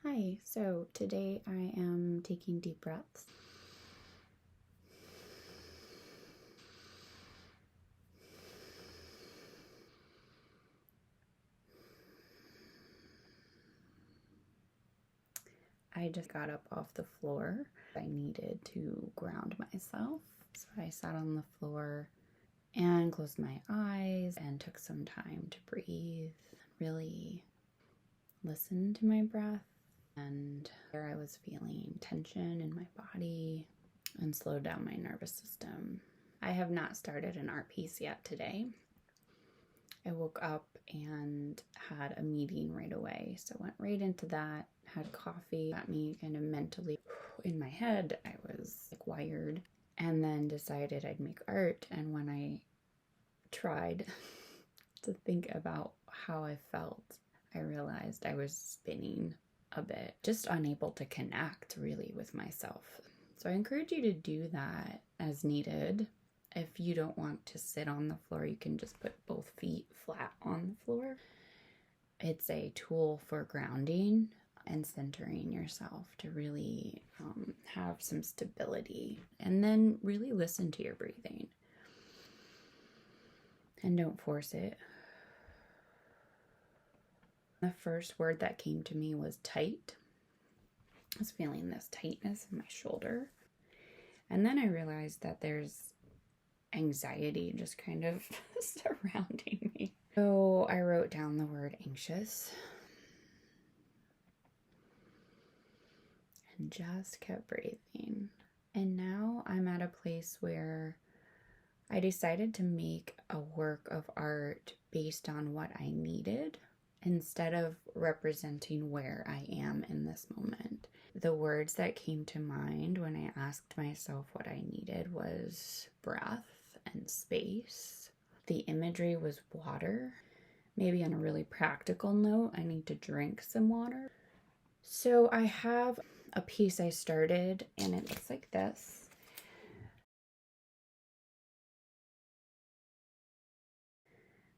Hi, so today I am taking deep breaths. I just got up off the floor. I needed to ground myself, so I sat on the floor and closed my eyes and took some time to breathe, really listen to my breath. And there I was feeling tension in my body and slowed down my nervous system. I have not started an art piece yet today. I woke up and had a meeting right away, so went right into that, had coffee, got me kind of mentally in my head. I was like wired, and then decided I'd make art. And when I tried to think about how I felt, I realized I was spinning a bit, just unable to connect really with myself. So I encourage you to do that as needed. If you don't want to sit on the floor, you can just put both feet flat on the floor. It's a tool for grounding and centering yourself to really have some stability, and then really listen to your breathing and don't force it. The first word that came to me was tight. I was feeling this tightness in my shoulder, and then I realized that there's anxiety just kind of surrounding me. So I wrote down the word anxious and just kept breathing. And now I'm at a place where I decided to make a work of art based on what I needed instead of representing where I am in this moment. The words that came to mind when I asked myself what I needed was breath and space. The imagery was water. Maybe on a really practical note, I need to drink some water. So I have a piece I started, and it looks like this.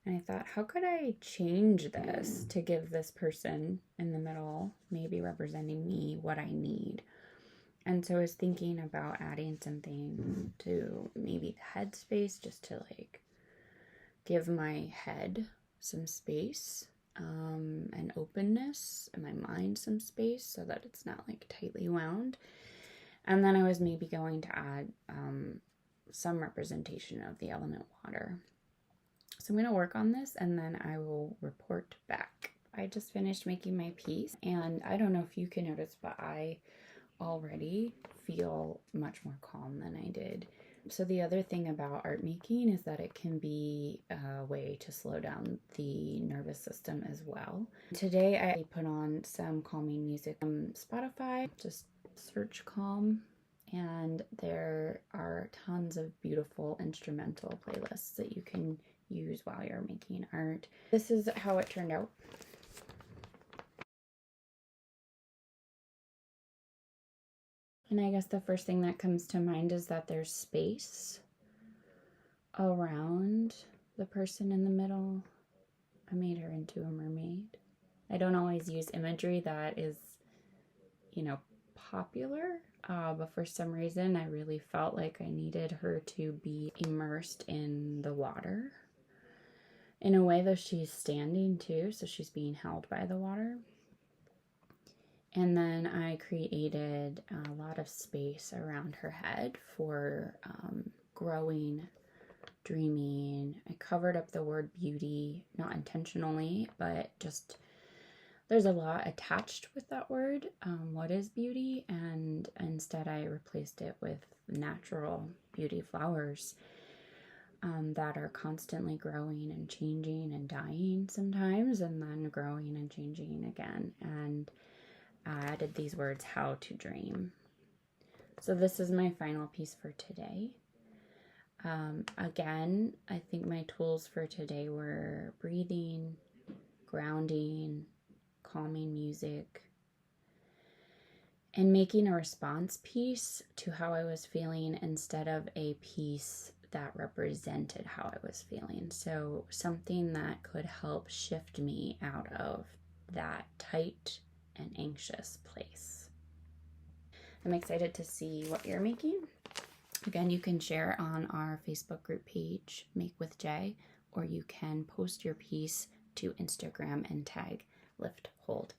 And I thought, how could I change this to give this person in the middle, maybe representing me, what I need? And so I was thinking about adding something to maybe the head space, just to like give my head some space and openness, and my mind some space so that it's not like tightly wound. And then I was maybe going to add some representation of the element water. So I'm going to work on this and then I will report back. I just finished making my piece, and I don't know if you can notice, but I already feel much more calm than I did. So the other thing about art making is that it can be a way to slow down the nervous system as well. Today I put on some calming music on Spotify, just search calm, and there are tons of beautiful instrumental playlists that you can use while you're making art. This is how it turned out. And I guess the first thing that comes to mind is that there's space around the person in the middle. I made her into a mermaid. I don't always use imagery that is, popular, but for some reason I really felt like I needed her to be immersed in the water. In a way, though, she's standing too, so she's being held by the water. And then I created a lot of space around her head for growing, dreaming. I covered up the word beauty, not intentionally, but just there's a lot attached with that word. What is beauty? And instead I replaced it with natural beauty flowers that are constantly growing and changing and dying sometimes, and then growing and changing again. And I added these words, how to dream. So this is my final piece for today. Again, I think my tools for today were breathing, grounding, calming music, and making a response piece to how I was feeling instead of a piece that represented how I was feeling. So something that could help shift me out of that tight an anxious place. I'm excited to see what you're making. Again, you can share on our Facebook group page, Make with Jae, or you can post your piece to Instagram and tag Lift Hold